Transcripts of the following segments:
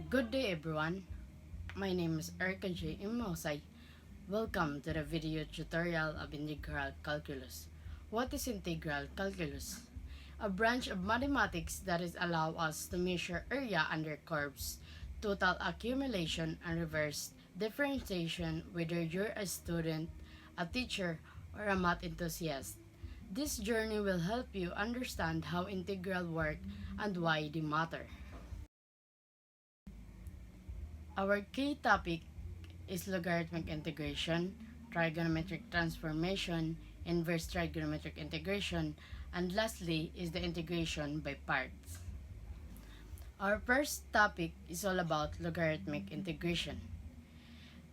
Good day everyone, my name is Erica J. Imosay. Welcome to the video tutorial of Integral Calculus. What is Integral Calculus? A branch of mathematics that is allow us to measure area under curves, total accumulation, and reverse differentiation whether you're a student, a teacher, or a math enthusiast. This journey will help you understand how integral work and why they matter. Our key topic is logarithmic integration, trigonometric transformation, inverse trigonometric integration, and lastly is the integration by parts. Our first topic is all about logarithmic integration.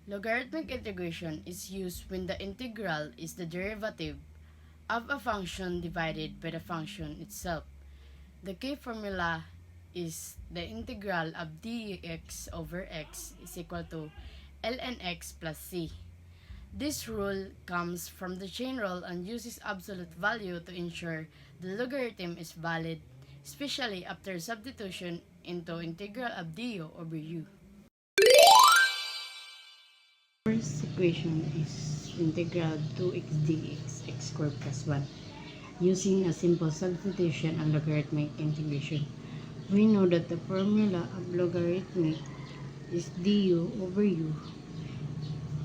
Logarithmic integration is used when the integral is the derivative of a function divided by the function itself. The key formula is the integral of dx over x is equal to ln x plus c. This rule comes from the chain rule and uses absolute value to ensure the logarithm is valid, especially after substitution into integral of du over u. First equation is integral of 2x dx x squared plus 1. Using a simple substitution and logarithmic integration, we know that the formula of logarithmic is du over u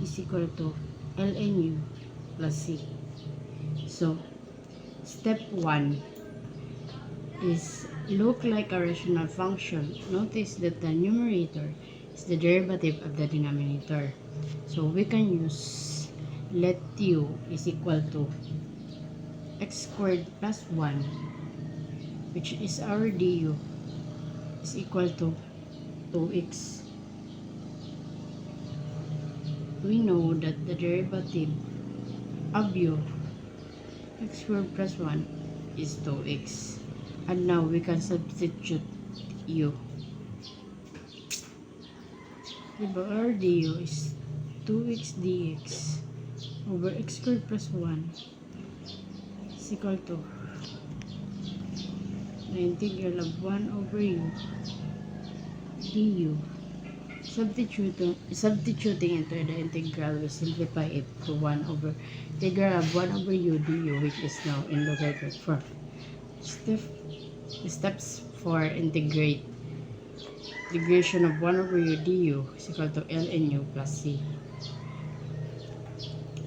is equal to ln u plus c. So, step 1 is look like a rational function. Notice that the numerator is the derivative of the denominator. So, we can use let u is equal to x squared plus 1, which is our du, is equal to 2x. We know that the derivative of u, x squared plus 1, is 2x. And now we can substitute u. Diba, our du is 2x dx over x squared plus 1 is equal to the integral of 1 over u du. Substituting into the integral, we simplify it to 1 over integral of 1 over u du, which is now in logarithmic form. Steps for integration of 1 over u du is equal to ln u plus c.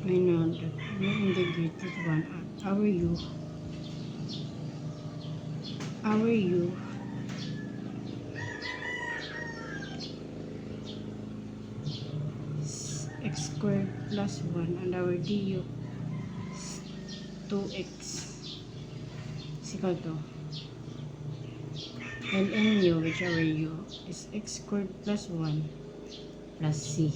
I know that we integrated 1 our u x squared plus 1 and our du is 2x is equal to ln u, which our u is x squared plus 1 plus c.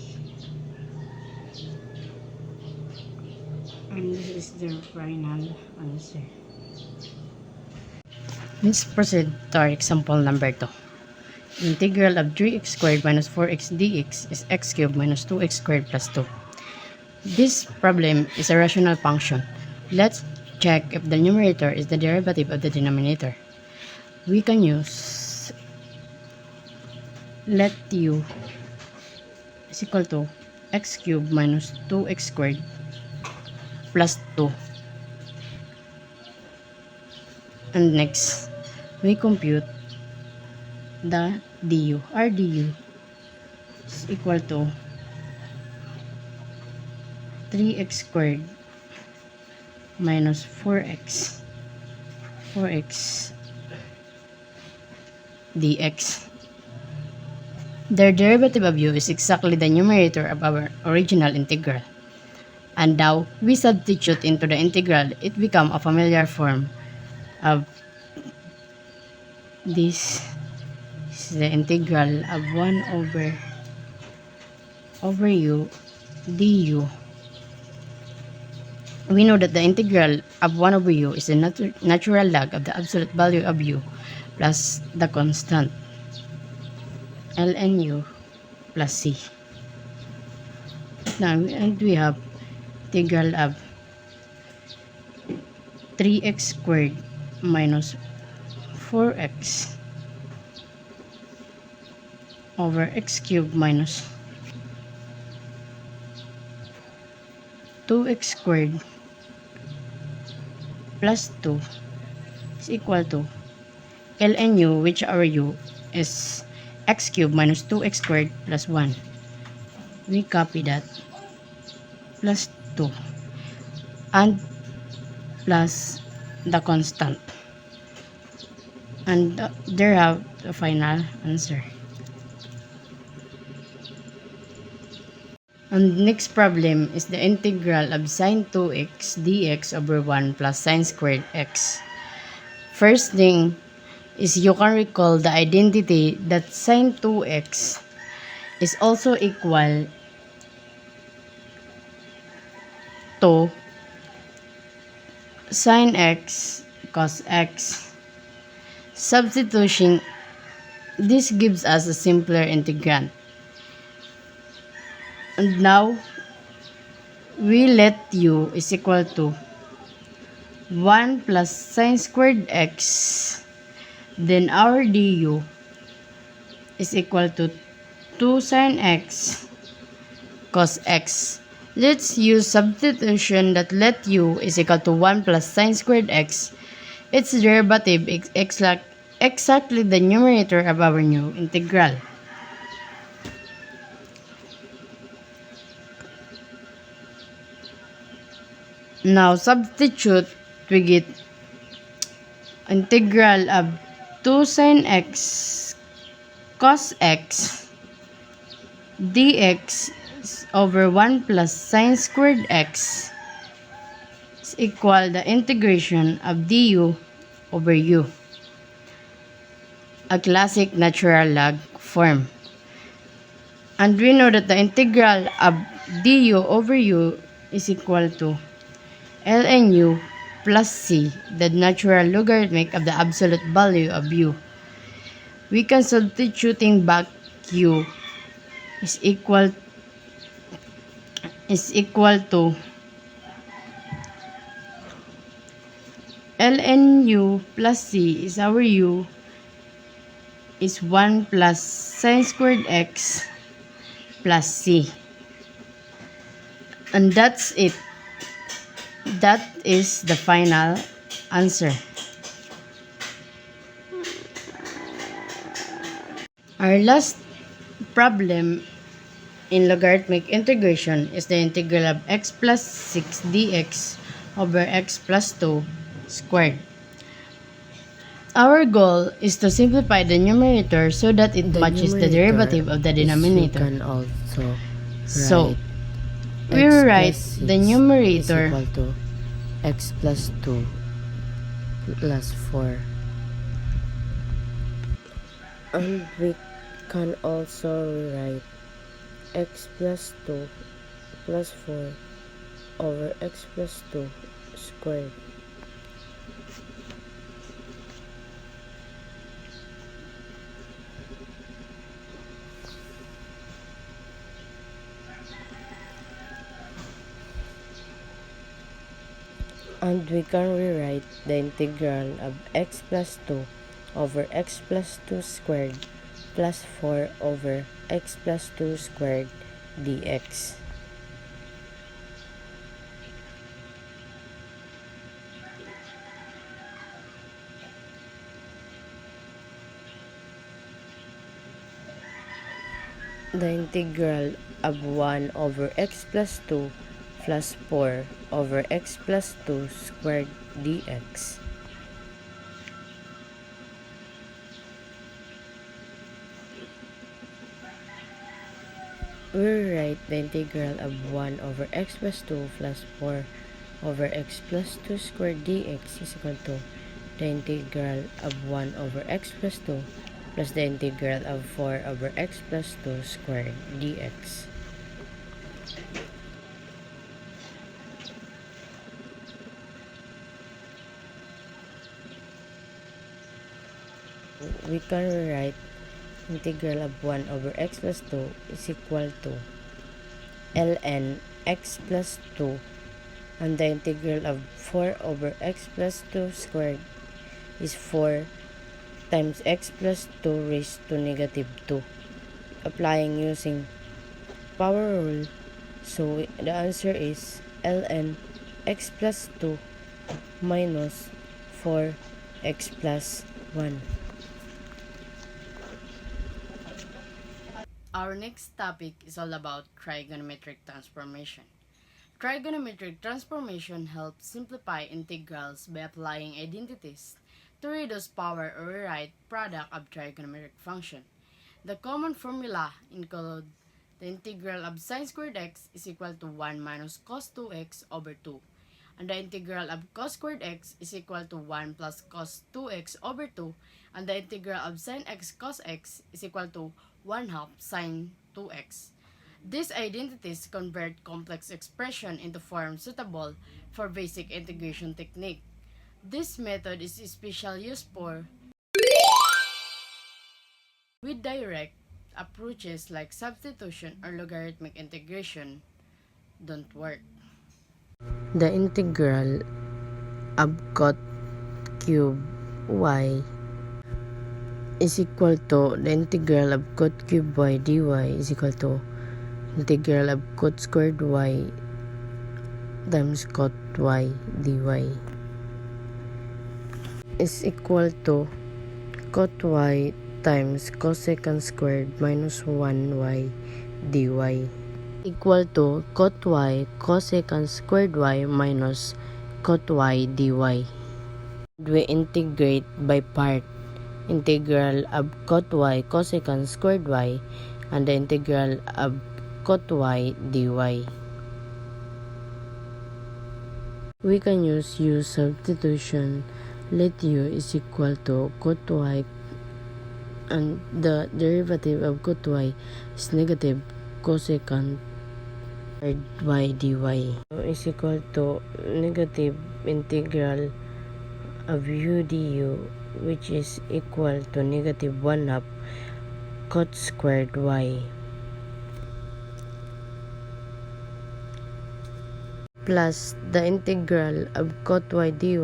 And this is the final answer. Let's proceed to our example number 2. The integral of 3x squared minus 4x dx is x cubed minus 2x squared plus 2. This problem is a rational function. Let's check if the numerator is the derivative of the denominator. We can use let u is equal to x cubed minus 2x squared plus 2. And next, we compute the du. Our du is equal to 3x squared minus 4x dx. The derivative of u is exactly the numerator of our original integral. And now, we substitute into the integral, it becomes a familiar form of this is the integral of 1 over u du. We know that the integral of 1 over u is the natural log of the absolute value of u plus the constant ln u plus c. Now, and we have integral of 3x squared minus 4x over x cubed minus 2x squared plus 2 is equal to ln u, which our u is x cubed minus 2x squared plus 1. We copy that, plus 2 and plus the constant, and there have the final answer. And next problem is the integral of sine 2x dx over 1 plus sine squared x. First thing is you can recall the identity that sine 2x is also equal to sine x cos x. Substitution, this gives us a simpler integrand. And now, we let u is equal to 1 plus sine squared x. Then our du is equal to 2 sine x cos x. Let's use substitution that let u is equal to 1 plus sine squared x. Its derivative is exactly the numerator of our new integral. Now substitute, we get integral of 2 sine x cos x dx over 1 plus sine squared x is equal the integration of du over u, a classic natural log form. And we know that the integral of du over u is equal to ln u plus c, the natural logarithmic of the absolute value of u. We can substituting back u is equal to ln u plus c is our u is 1 plus sine squared x plus c. And that's it. That is the final answer. Our last problem in logarithmic integration is the integral of x plus 6 dx over x plus 2 squared. Our goal is to simplify the numerator so that it matches the derivative of the denominator. You can also So, we write the numerator is equal to x plus 2 plus 4. And we can also write x plus 2 plus 4 over x plus 2 squared. And we can rewrite the integral of x plus 2 over x plus 2 squared plus 4 over x plus 2 squared dx. The integral of 1 over x plus 2 plus 4 over x plus 2 squared dx. We write the integral of 1 over x plus 2 plus 4 over x plus 2 squared dx is equal to the integral of 1 over x plus 2 plus the integral of 4 over x plus 2 squared dx. We can rewrite integral of 1 over x plus 2 is equal to ln x plus 2, and the integral of 4 over x plus 2 squared is 4 times x plus 2 raised to negative 2. applying using power rule. So the answer is ln x plus 2 minus 4x plus 1. Our next topic is all about trigonometric transformation. Trigonometric transformation helps simplify integrals by applying identities to reduce power or rewrite product of trigonometric function. The common formula include the integral of sine squared x is equal to 1 minus cos 2x over 2, and the integral of cos squared x is equal to 1 plus cos 2x over 2, and the integral of sine x cos x is equal to 1 half sine 2x. These identities convert complex expression into forms suitable for basic integration technique. This method is especially used for with direct approaches like substitution or logarithmic integration don't work. The integral of cot cube y is equal to the integral of cot cube y dy is equal to integral of cot squared y times cot y dy is equal to cot y times cosecant squared minus 1y dy equal to cot y cosecant squared y minus cot y dy. We integrate by part integral of cot y cosecant squared y and the integral of cot y dy. We can use u substitution. Let u is equal to cot y and the derivative of cot y is negative cosecant y dy is equal to negative integral of u du, which is equal to negative 1 half cot squared y plus the integral of cot y dy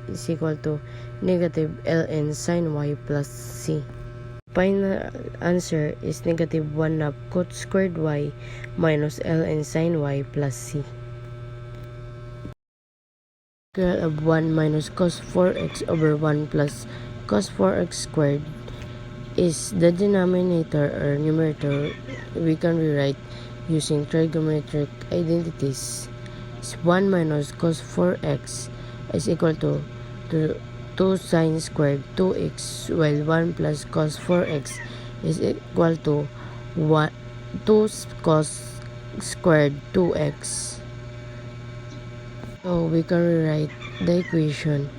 is equal to negative ln sin y plus c. Final answer is negative 1 half cot squared y minus ln sin y plus c. Integral of 1 minus cos 4x over 1 plus cos 4x squared is the denominator or numerator we can rewrite using trigonometric identities. 1 minus cos 4x is equal to 2 sine squared 2x, while 1 plus cos 4x is equal to 2 cos squared 2x. So we can rewrite the equation,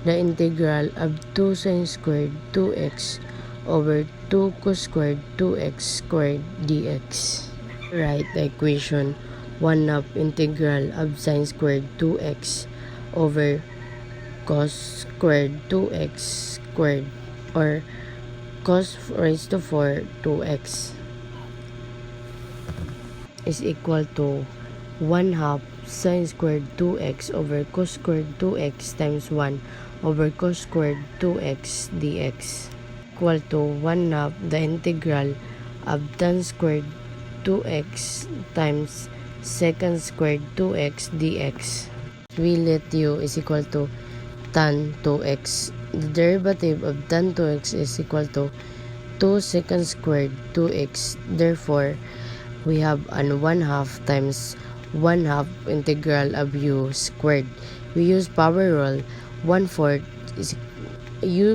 the integral of 2 sine squared 2x over 2 cos squared 2x squared dx. Write the equation 1 half integral of sine squared 2x over cos squared 2x squared or cos raised to 4 2x is equal to 1 half sine squared 2x over cos squared 2x times 1 over cos squared 2x dx equal to 1 half the integral of tan squared 2x times secant squared 2x dx. We let u is equal to tan 2x. The derivative of tan 2x is equal to 2 secant squared 2x. Therefore, we have an 1 half times 1 half integral of u squared. We use power rule. 1/4 is u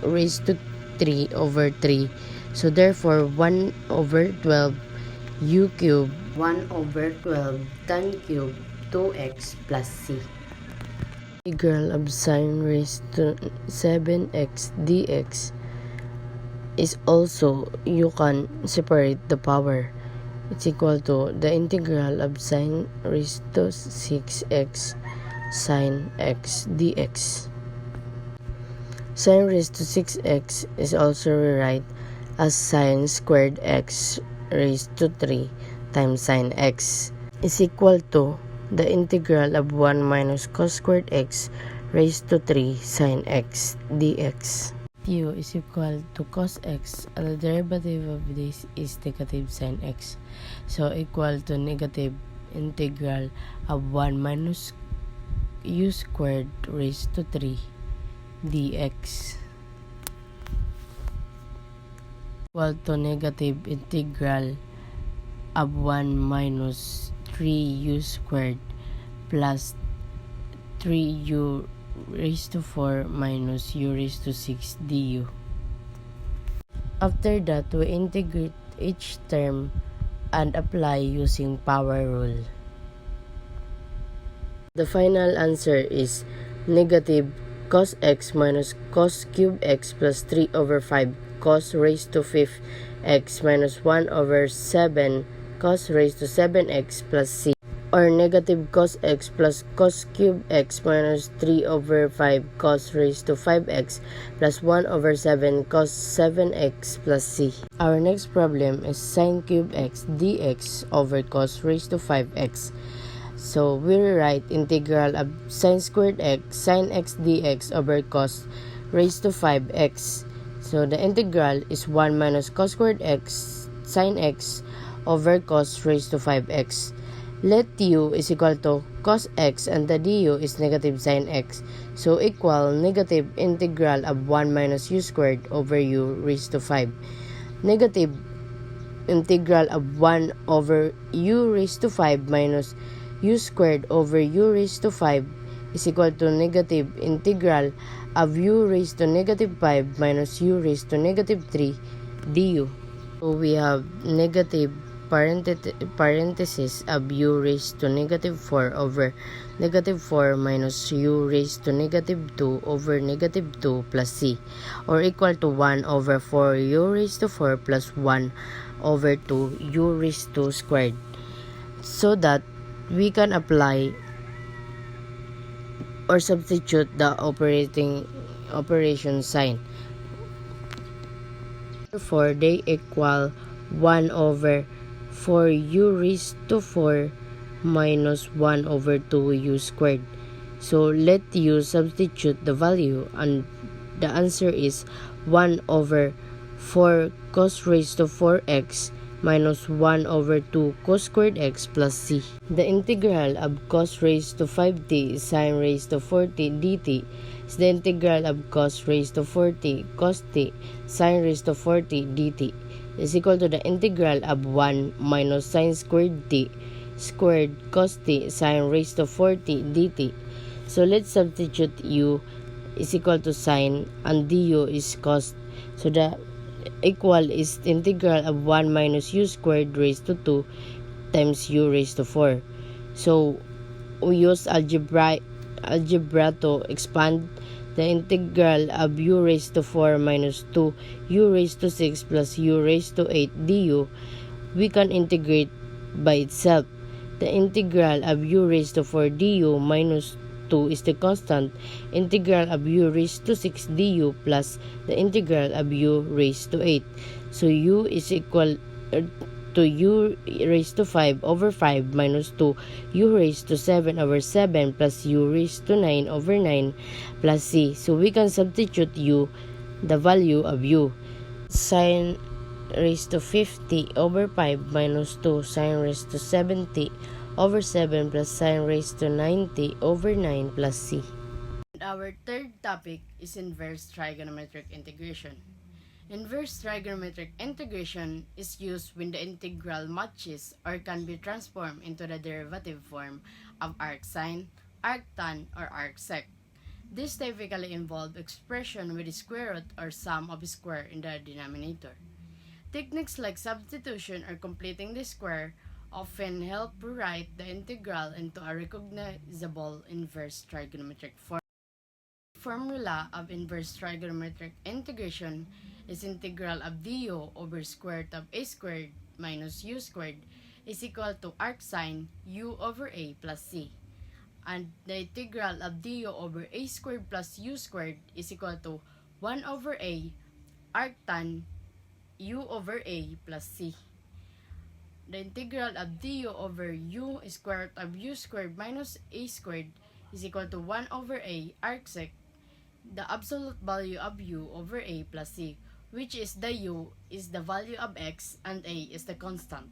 raised to 3 over 3. So therefore, 1 over 12 u cube 1 over 12 tan cube 2x plus c. Integral of sine raised to 7x dx is also, you can separate the power. It's equal to the integral of sine raised to 6x sine x dx. Sine raised to 6x is also rewrite as sine squared x raised to 3 times sine x is equal to the integral of 1 minus cos squared x raised to 3 sine x dx. u is equal to cos x, and the derivative of this is negative sin x. So equal to negative integral of 1 minus u squared raised to 3 dx equal to negative integral of 1 minus 3u squared plus 3u raised to 4 minus u raised to 6 du. After that, we integrate each term and apply using power rule. The final answer is negative cos x minus cos cube x plus 3 over 5 cos raised to 5th x minus 1 over 7 cos raised to 7x plus c, or negative cos x plus cos cube x minus 3 over 5 cos raised to 5x plus 1 over 7 cos 7x plus c. Our next problem is sin cube x dx over cos raised to 5x. So we rewrite integral of sin squared x sin x dx over cos raised to 5x. So the integral is 1 minus cos squared x sin x over cos raised to 5x. Let u is equal to cos x and the du is negative sin x. So equal negative integral of 1 minus u squared over u raised to 5. Negative integral of 1 over u raised to 5 minus u squared over u raised to 5 is equal to negative integral of u raised to negative 5 minus u raised to negative 3 du. So we have negative parenthesis of u raised to negative 4 over negative 4 minus u raised to negative 2 over negative 2 plus c, or equal to 1 over 4 u raised to 4 plus 1 over 2 u raised to squared, so that we can apply or substitute the operation sign. Therefore, they equal 1 over 4 u raised to 4 minus 1 over 2 u squared. So let u substitute the value, and the answer is 1 over 4 cos raised to 4x minus 1 over 2 cos squared x plus c. The integral of cos raised to 5t sin raised to 4t dt is the integral of cos raised to 4t cos t sin raised to 4t dt is equal to the integral of 1 minus sin squared t squared cos t sin raised to 4t dt. So let's substitute u is equal to sin and du is cos. So the equal is integral of 1 minus u squared raised to 2 times u raised to 4. So we use algebra to expand the integral of u raised to 4 minus 2 u raised to 6 plus u raised to 8 du. We can integrate by itself. The integral of u raised to 4 du minus 2 is the constant integral of u raised to 6 du plus the integral of u raised to 8. So u is equal to u raised to 5 over 5 minus 2 u raised to 7 over 7 plus u raised to 9 over 9 plus c. So we can substitute u, the value of u. Sin raised to 50 over 5 minus 2 sin raised to 70 over 7 plus sin raised to 90 over 9 plus c. Our third topic is inverse trigonometric integration. Inverse trigonometric integration is used when the integral matches or can be transformed into the derivative form of arcsine, arctan, or arcsec. This typically involves expression with the square root or sum of square in the denominator. Techniques like substitution or completing the square often help rewrite the integral into a recognizable inverse trigonometric form. The formula of inverse trigonometric integration is integral of du over square root of a squared minus u squared is equal to arcsine u over a plus c. And the integral of du over a squared plus u squared is equal to 1 over a arctan u over a plus c. The integral of du over u squared root of u squared minus a squared is equal to 1 over a arcsec the absolute value of u over a plus c, which is the u is the value of x and a is the constant.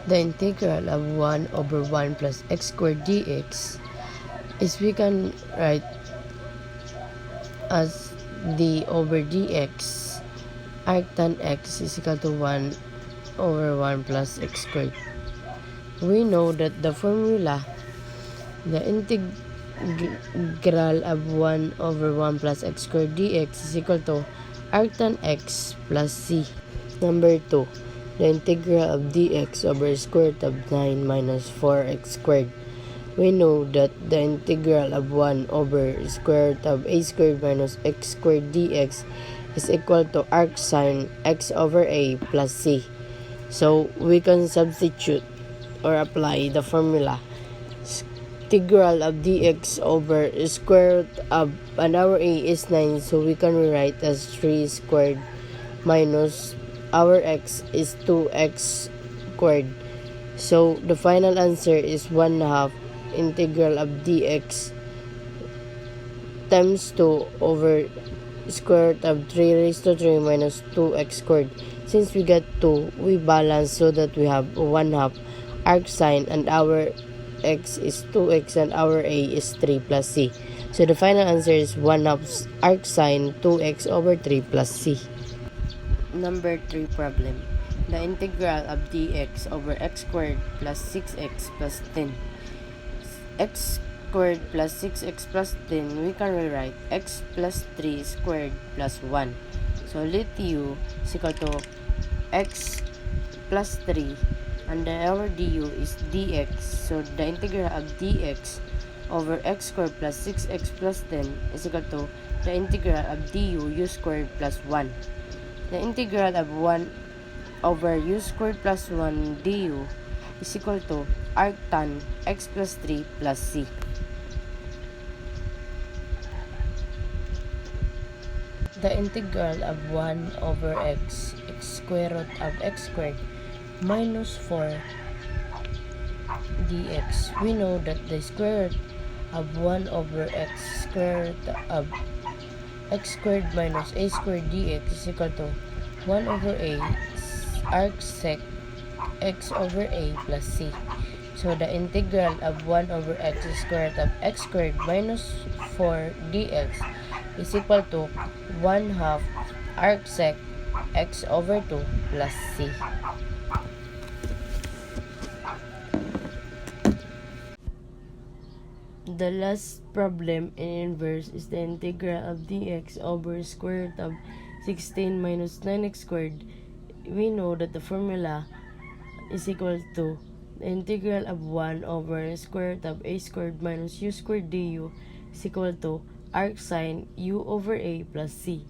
The integral of 1 over 1 plus x squared dx is we can write as d over dx arctan x is equal to 1 over 1 plus x squared. We know that the formula, the integral of 1 over 1 plus x squared dx is equal to arctan x plus c. Number 2, the integral of dx over square root of 9 minus 4x squared. We know that the integral of 1 over square root of a squared minus x squared dx is equal to arc sine x over a plus c. So we can substitute or apply the formula. Integral of dx over square root of our a is 9, so we can rewrite as 3 squared minus our x is 2x squared. So the final answer is 1/2 integral of dx times 2 over square root of 3 raised to 3 minus 2x squared. Since we got 2, we balance so that we have 1/2 arc sine and our x is 2x and our a is 3 plus c. So the final answer is 1/2 arc sine 2x over 3 plus c. Number 3 problem. The integral of dx over x squared plus 6x plus 10. X squared plus 6x plus 10, we can rewrite x plus 3 squared plus 1. So let u is equal to x plus 3 and our du is dx. So the integral of dx over x squared plus 6x plus 10 is equal to the integral of du u squared plus 1. The integral of 1 over u squared plus 1 du is equal to arctan x plus 3 plus c. The integral of 1 over x square root of x squared minus 4 dx. We know that the square root of 1 over x square root of x squared minus a squared dx is equal to 1 over a arc sec x over a plus c. So the integral of 1 over x squared of x squared minus 4 dx is equal to 1/2 arc sec x over 2 plus c. The last problem in inverse is the integral of dx over square root of 16 minus 9x squared. We know that the formula is equal to the integral of 1 over square root of a squared minus u squared du is equal to arc sine u over a plus c.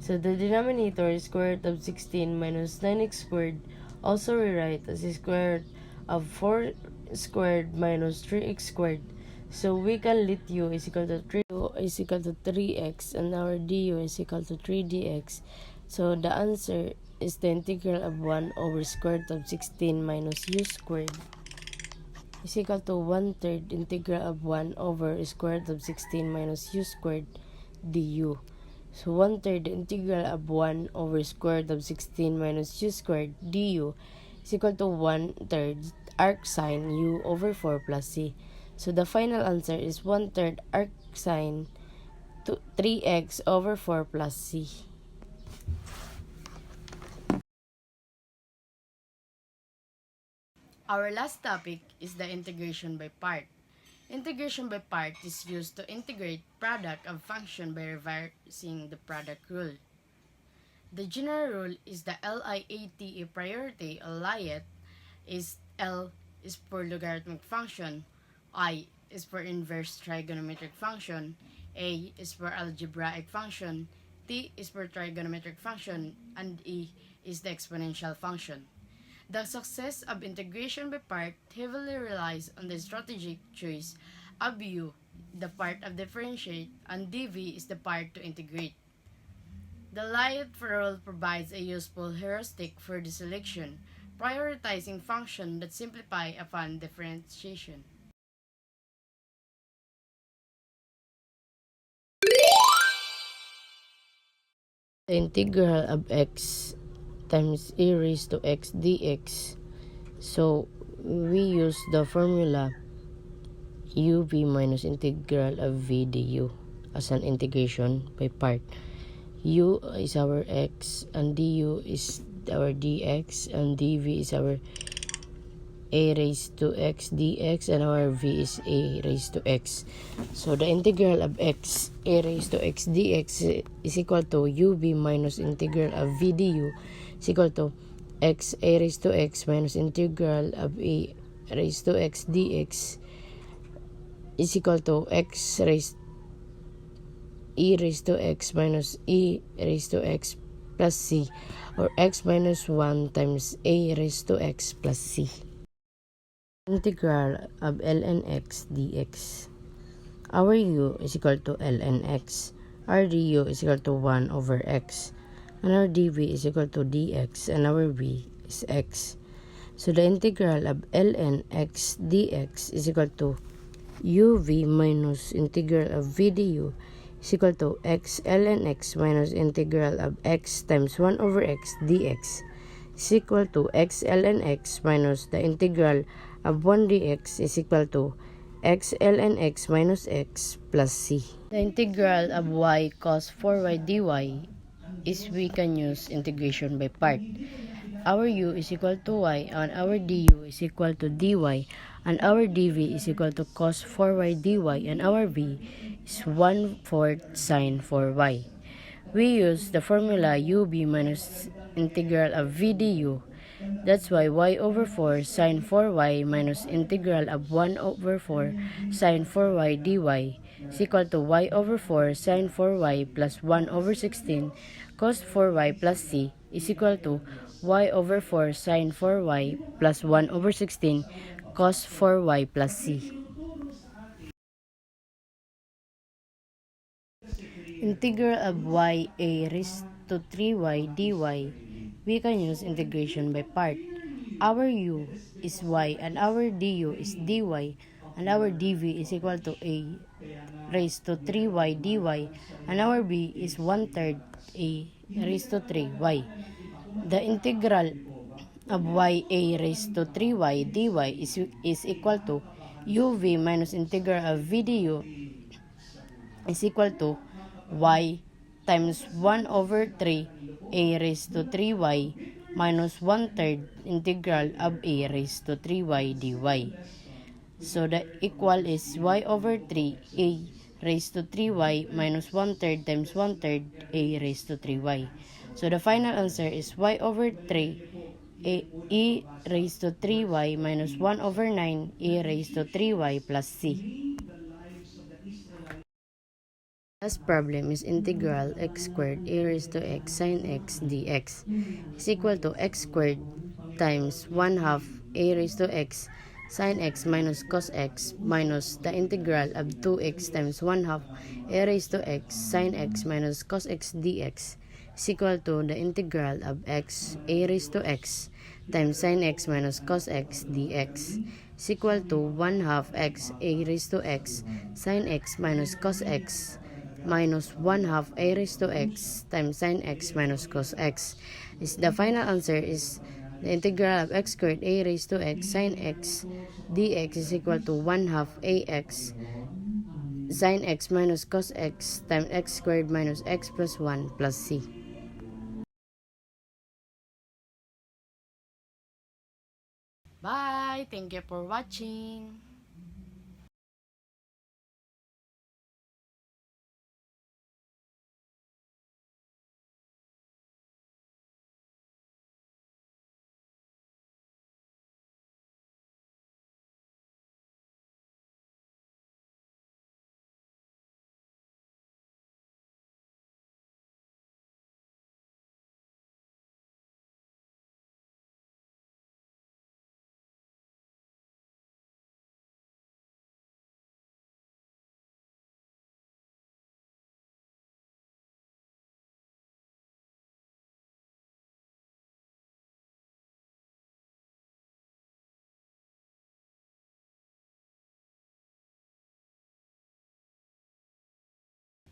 So the denominator is square root of 16 minus 9x squared, also rewrite as the square root of 4 squared minus 3x squared. So we can let u is equal to 3x and our du is equal to 3dx. So the answer is the integral of 1 over square root of 16 minus u squared is equal to 1/3 integral of 1 over square root of 16 minus u squared du. So 1/3 integral of 1 over square root of 16 minus u squared du is equal to 1/3 arc sine u over 4 plus c. So the final answer is 1/3 arc sine 3x over 4 plus c. Our last topic is the integration by part. Integration by part is used to integrate product of function by reversing the product rule. The general rule is the LIAT priority LIAT is L is for logarithmic function, I is for inverse trigonometric function, A is for algebraic function, T is for trigonometric function, and E is the exponential function. The success of integration by part heavily relies on the strategic choice of u, the part of differentiate, and dv is the part to integrate. The LIAT rule provides a useful heuristic for the selection, prioritizing functions that simplify upon differentiation. The integral of x times e raised to x dx. So, we use the formula uv minus integral of v du as an integration by part. U is our x and du is our dx and dv is our a raised to x dx and our v is a raised to x. So the integral of x a raised to x dx is equal to uv minus integral of v du is equal to x a raised to x minus integral of a raised to x dx is equal to x raised e raised to x minus e raised to x plus c, or x minus 1 times a raised to x plus c. Integral of ln x dx. Our u is equal to ln x. Our du is equal to 1 over x. And our dv is equal to dx. And our v is x. So the integral of ln x dx is equal to uv minus integral of v du is equal to x ln x minus integral of x times 1 over x dx is equal to x ln x minus the integral of 1 dx is equal to x ln x minus x plus c. The integral of y cos 4y dy is we can use integration by part. Our u is equal to y and our du is equal to dy and our dv is equal to cos 4y dy and our v is 1/4 sine 4y. We use the formula ub minus integral of v du. That's why y over 4 sine 4y minus integral of 1 over 4 sine 4y dy is equal to y over 4 sine 4y plus 1 over 16 cos 4y plus c is equal to y over 4 sine 4y plus 1 over 16 cos 4y plus c. Integral of y a raised to 3y dy, we can use integration by part. Our u is y and our du is dy and our dv is equal to a raised to 3y dy and our b is 1/3 a raised to 3y. The integral of y a raised to 3y dy is equal to uv minus integral of v du is equal to y times 1 over 3 a raised to 3y minus 1/3 integral of a raised to 3y dy. So the equal is y over 3 a raised to 3y minus 1/3 times 1/3 a raised to 3y. So the final answer is y over 3 e raised to 3y minus 1 over 9 e raised to 3y plus c. Last problem is integral x squared a raised to x sine x dx is equal to x squared times 1/2 a raised to x sine x minus cos x minus the integral of 2x times 1/2 a raised to x sine x minus cos x dx is equal to the integral of x a raised to x times sine x minus cos x dx is equal to 1/2 x a raised to x sine x minus cos x minus 1/2 a raised to x times sine x minus cos x. The final answer is the integral of x squared a raised to x sine x dx is equal to 1/2 ax sine x minus cos x times x squared minus x plus 1 plus c. Bye! Thank you for watching!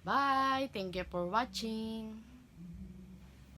Bye! Thank you for watching!